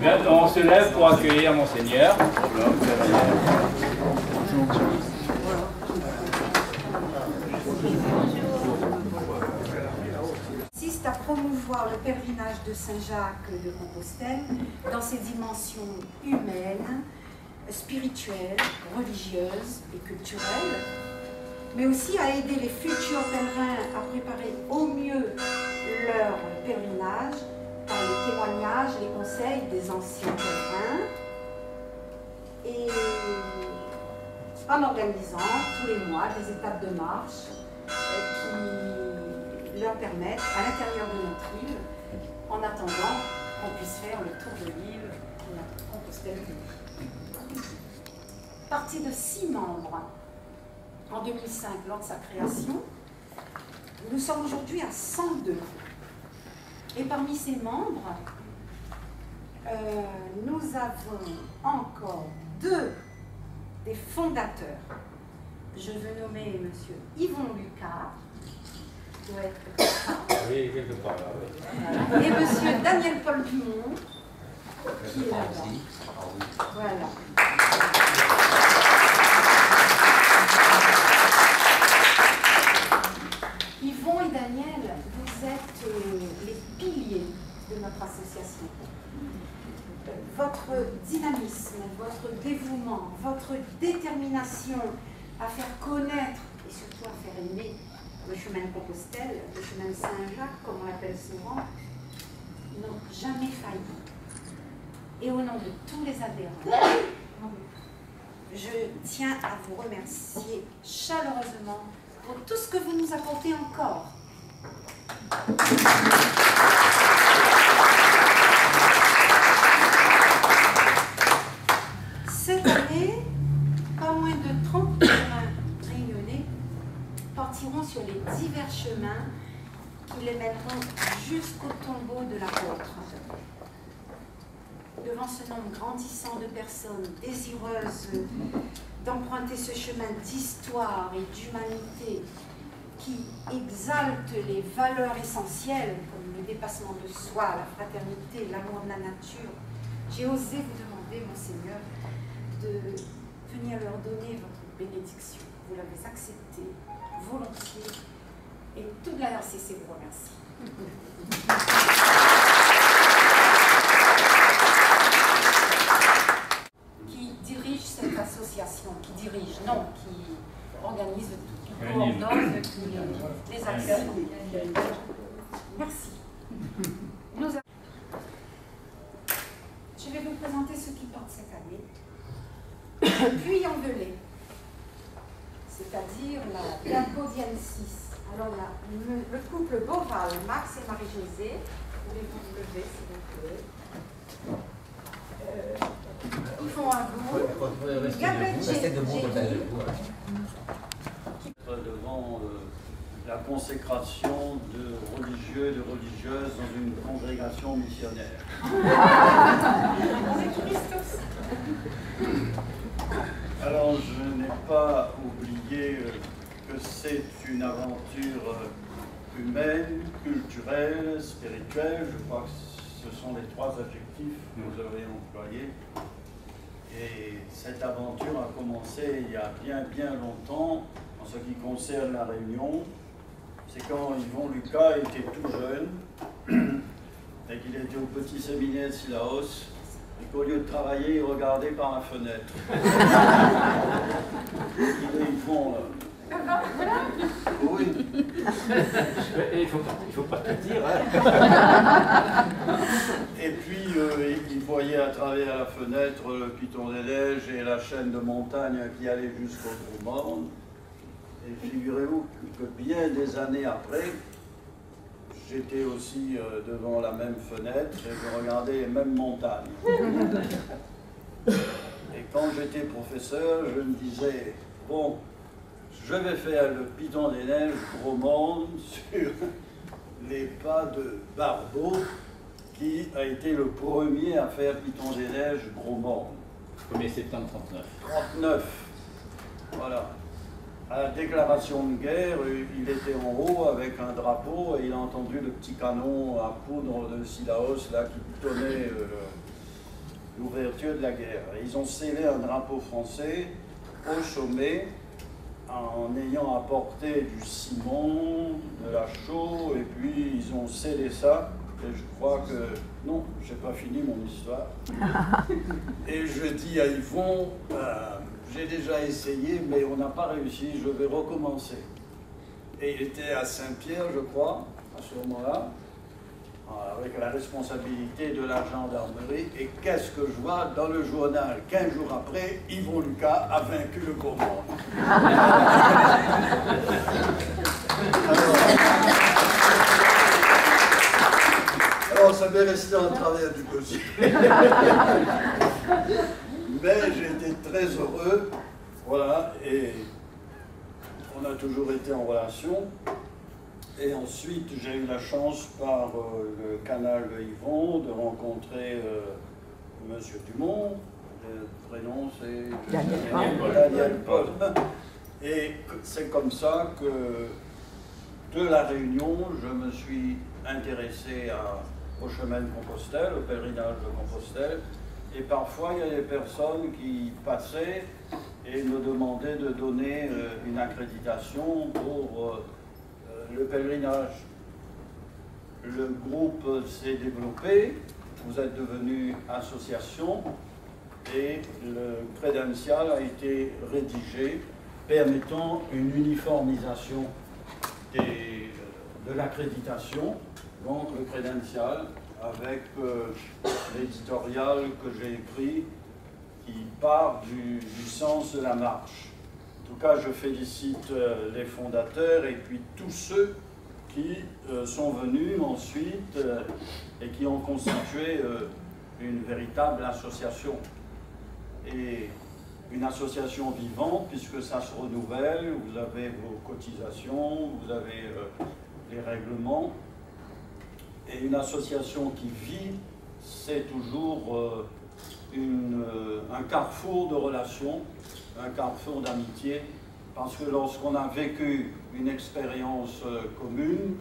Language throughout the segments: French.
Bien, on se lève pour accueillir Monseigneur. Consiste à promouvoir le pèlerinage de Saint-Jacques de Compostelle dans ses dimensions humaines, spirituelles, religieuses et culturelles, mais aussi à aider les futurs pèlerins à préparer au mieux leur pèlerinage par les témoignages, les conseils des anciens pèlerins et en organisant tous les mois des étapes de marche qui leur permettent à l'intérieur de notre île, en attendant qu'on puisse faire le tour de l'île de la Compostelle. Parti de 6 membres en 2005 lors de sa création, nous sommes aujourd'hui à 102. Et parmi ces membres, nous avons encore 2 des fondateurs. Je veux nommer M. Yvon Lucas, qui doit être quelque part. Oui, quelque part là, oui. Et M. Daniel Paul Dumont, qui est là-bas. Voilà. Yvon et Daniel, vous êtes les piliers de notre association. Votre dynamisme, votre dévouement, votre détermination à faire connaître et surtout à faire aimer le chemin de Compostelle, le chemin de Saint-Jacques, comme on l'appelle souvent, n'ont jamais failli. Et au nom de tous les adhérents, je tiens à vous remercier chaleureusement pour tout ce que vous nous apportez encore. Cette année, pas moins de 30 pèlerins réunionnais partiront sur les divers chemins qui les mèneront jusqu'au tombeau de l'apôtre. Devant ce nombre grandissant de personnes désireuses d'emprunter ce chemin d'histoire et d'humanité qui exalte les valeurs essentielles comme le dépassement de soi, la fraternité, l'amour de la nature, j'ai osé vous demander, Monseigneur, de venir leur donner votre bénédiction. Vous l'avez accepté volontiers et toute la RCC vous remercie. Qui dirige cette association, qui organise, qui coordonne les actions. Merci. Je vais vous présenter ceux qui partent cette année. Puis en velay, c'est-à-dire la Bianco-Diane 6. Alors là, le couple Boval, Max et Marie-Josée, voulez-vous vous lever s'il vous plaît? Ils font un bout. Gabriel devant la consécration de religieux et de religieuses dans une congrégation missionnaire. Alors, je n'ai pas oublié que c'est une aventure humaine, culturelle, spirituelle. Je crois que ce sont les 3 adjectifs que vous avez employés. Et cette aventure a commencé il y a bien longtemps. En ce qui concerne la Réunion, c'est quand Yvon Lucas était tout jeune et qu'il était au petit séminaire de Sillaos et qu'au lieu de travailler, il regardait par la fenêtre. Ils font oui. Il faut pas te dire. Hein. Et puis, il voyait à travers la fenêtre le Piton des Neiges et la chaîne de montagnes qui allait jusqu'au Gros-Morne. Et figurez-vous que bien des années après, j'étais aussi devant la même fenêtre et je regardais les mêmes montagnes. Et quand j'étais professeur, je me disais, bon, je vais faire le Piton des Neiges Gros-Morne sur les pas de Barbeau, qui a été le premier à faire Piton des Neiges Gros-Morne. 1er septembre 39. 39, voilà. À la déclaration de guerre, il était en haut avec un drapeau et il a entendu le petit canon à poudre de Sillaos là, qui boutonnait l'ouverture de la guerre. Et ils ont scellé un drapeau français au sommet en ayant apporté du ciment, de la chaux, et puis ils ont scellé ça. Et je crois que, non, je n'ai pas fini mon histoire. Et je dis à Yvon, j'ai déjà essayé, mais on n'a pas réussi, je vais recommencer. Et il était à Saint-Pierre, je crois, à ce moment-là, avec la responsabilité de la gendarmerie. Et qu'est-ce que je vois dans le journal? 15 jours après, Yvon Lucas a vaincu le Gaumont. Alors, ça m'est resté en travers du gosier. Mais j'ai été très heureux, voilà, et on a toujours été en relation. Et ensuite, j'ai eu la chance, par le canal de Yvon, de rencontrer M. Dumont. Le prénom, c'est Daniel Paul. Et c'est comme ça que, de la Réunion, je me suis intéressé au chemin de Compostelle, au pèlerinage de Compostelle. Et parfois, il y a des personnes qui passaient et me demandaient de donner une accréditation pour le pèlerinage. Le groupe s'est développé, vous êtes devenu association et le crédential a été rédigé permettant une uniformisation de l'accréditation, donc le crédential avec l'éditorial que j'ai écrit qui part du sens de la marche. En tout cas, je félicite les fondateurs et puis tous ceux qui sont venus ensuite et qui ont constitué une véritable association. Et une association vivante, puisque ça se renouvelle, vous avez vos cotisations, vous avez les règlements. Et une association qui vit, c'est toujours un carrefour de relations, un carrefour d'amitié, parce que lorsqu'on a vécu une expérience commune,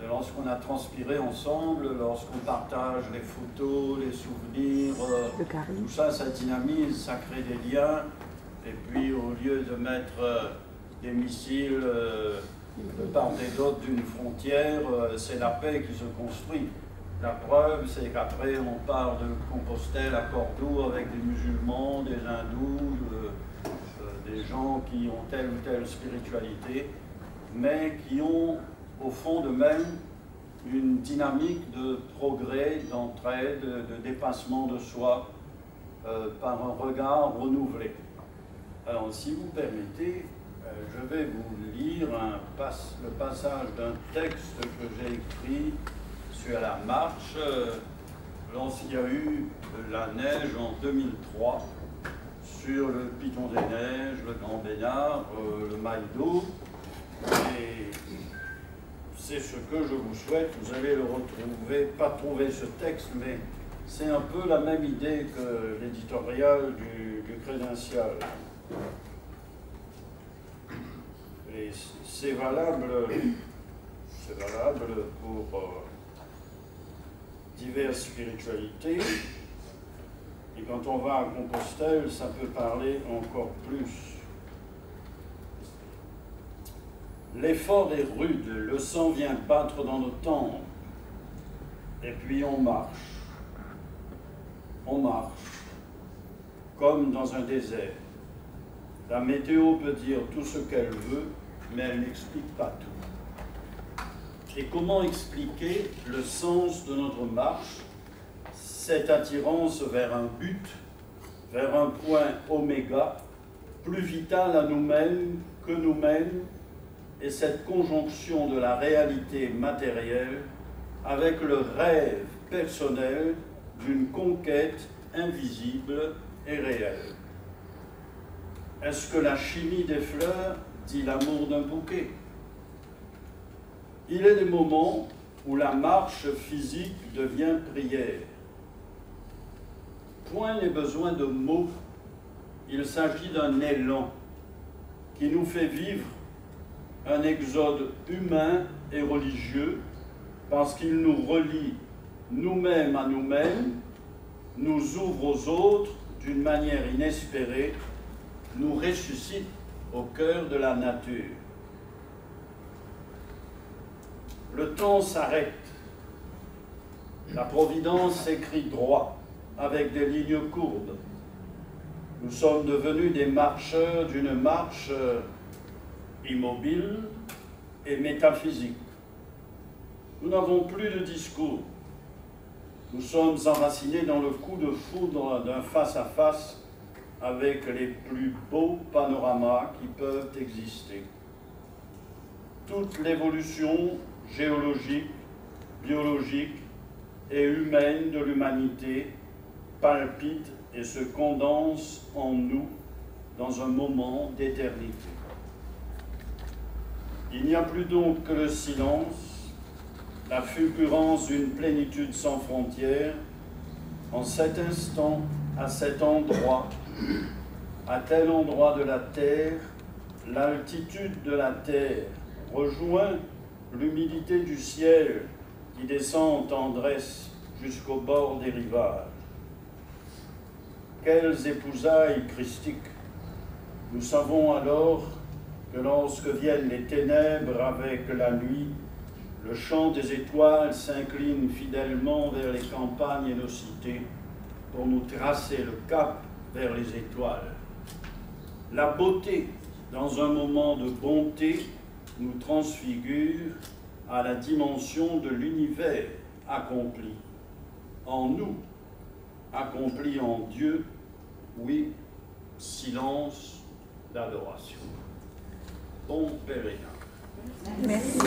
lorsqu'on a transpiré ensemble, lorsqu'on partage les photos, les souvenirs, tout ça, ça dynamise, ça crée des liens. Et puis au lieu de mettre des missiles de part et d'autre d'une frontière, c'est la paix qui se construit. La preuve, c'est qu'après on part de Compostelle à Cordoue avec des musulmans, des hindous, des gens qui ont telle ou telle spiritualité, mais qui ont au fond d'eux-mêmes une dynamique de progrès, d'entraide, de dépassement de soi par un regard renouvelé. Alors si vous permettez, je vais vous lire le passage d'un texte que j'ai écrit sur la marche lorsqu'il y a eu la neige en 2003 sur le Piton des Neiges, le Grand Bénard, le Mail d'eau. Et c'est ce que je vous souhaite. Vous allez le retrouver, pas trouver ce texte, mais c'est un peu la même idée que l'éditorial du crédential. Et c'est valable pour diverses spiritualités. Et quand on va à Compostelle, ça peut parler encore plus. L'effort est rude, le sang vient battre dans nos tempes. Et puis on marche. On marche, comme dans un désert. La météo peut dire tout ce qu'elle veut, mais elle n'explique pas tout. Et comment expliquer le sens de notre marche, cette attirance vers un but, vers un point oméga, plus vital à nous-mêmes que nous-mêmes, et cette conjonction de la réalité matérielle avec le rêve personnel d'une conquête invisible et réelle. Est-ce que la chimie des fleurs dit l'amour d'un bouquet? Il est des moments où la marche physique devient prière. Point n'est besoin de mots, il s'agit d'un élan qui nous fait vivre un exode humain et religieux parce qu'il nous relie nous-mêmes à nous-mêmes nous ouvre aux autres d'une manière inespérée, nous ressuscite au cœur de la nature. Le temps s'arrête. La Providence s'écrit droit, avec des lignes courbes. Nous sommes devenus des marcheurs d'une marche immobile et métaphysique. Nous n'avons plus de discours. Nous sommes enracinés dans le coup de foudre d'un face-à-face avec les plus beaux panoramas qui peuvent exister. Toute l'évolution géologique, biologique et humaine de l'humanité palpite et se condense en nous dans un moment d'éternité. Il n'y a plus donc que le silence, la fulgurance d'une plénitude sans frontières, en cet instant, à cet endroit, à tel endroit de la terre, l'altitude de la terre rejoint l'humidité du ciel qui descend en tendresse jusqu'au bord des rivages. Quelles épousailles christiques! Nous savons alors que lorsque viennent les ténèbres avec la nuit, le chant des étoiles s'incline fidèlement vers les campagnes et nos cités pour nous tracer le cap vers les étoiles. La beauté, dans un moment de bonté, nous transfigure à la dimension de l'univers accompli en nous, accompli en Dieu, oui, silence d'adoration. Bon pèlerinage. Merci.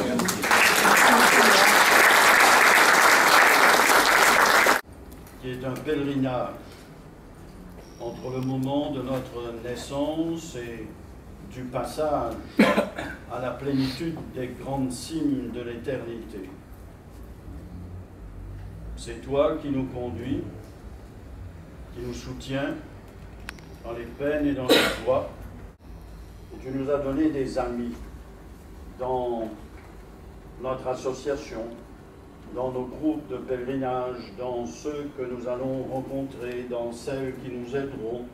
Qui est un pèlerinage entre le moment de notre naissance et du passage à la plénitude des grandes cimes de l'éternité. C'est toi qui nous conduis, qui nous soutiens dans les peines et dans les joies. Et tu nous as donné des amis dans notre association, dans nos groupes de pèlerinage, dans ceux que nous allons rencontrer, dans celles qui nous aideront.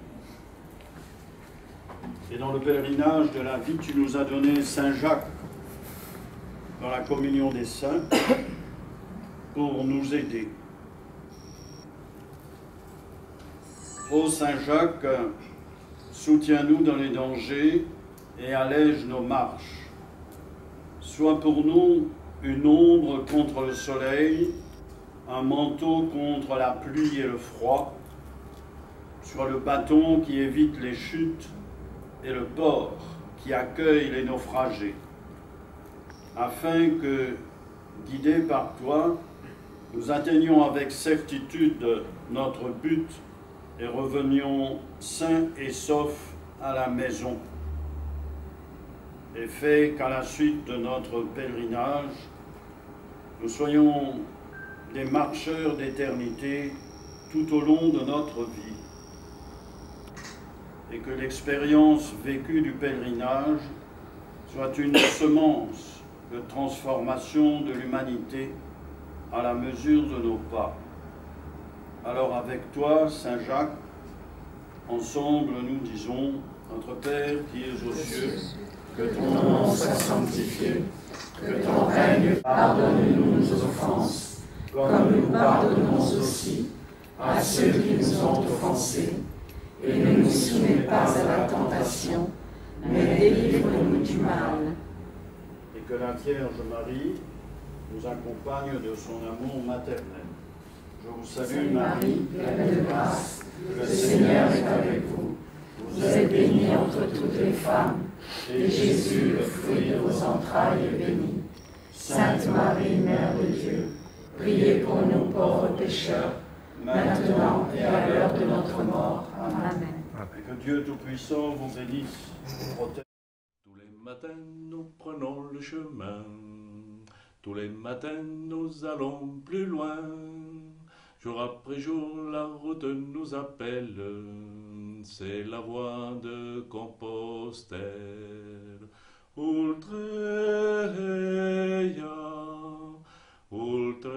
Et dans le pèlerinage de la vie, tu nous as donné Saint Jacques dans la communion des saints pour nous aider. Ô Saint Jacques, soutiens-nous dans les dangers et allège nos marches. Sois pour nous une ombre contre le soleil, un manteau contre la pluie et le froid. Sois le bâton qui évite les chutes et le port qui accueille les naufragés, afin que, guidés par toi, nous atteignions avec certitude notre but et revenions sains et saufs à la maison. Et fais qu'à la suite de notre pèlerinage, nous soyons des marcheurs d'éternité tout au long de notre vie. Et que l'expérience vécue du pèlerinage soit une semence de transformation de l'humanité à la mesure de nos pas. Alors avec toi, Saint Jacques, ensemble nous disons, notre Père qui es aux cieux, que ton nom soit sanctifié, que ton règne, pardonne-nous nos offenses, comme nous pardonnons aussi à ceux qui nous ont offensés, et ne nous soumets pas à la tentation, mais délivre-nous du mal. Et que la Vierge Marie nous accompagne de son amour maternel. Je vous salue Marie, pleine de grâce, le Seigneur est avec vous. Vous êtes bénie entre toutes les femmes, et Jésus, le fruit de vos entrailles, est béni. Sainte Marie, Mère de Dieu, priez pour nous pauvres pécheurs, maintenant et à l'heure de notre mort. Amen. Et que Dieu Tout-Puissant vous bénisse, vous protège. Tous les matins, nous prenons le chemin. Tous les matins, nous allons plus loin. Jour après jour, la route nous appelle. C'est la voie de Compostelle. Ultreia, ultreia.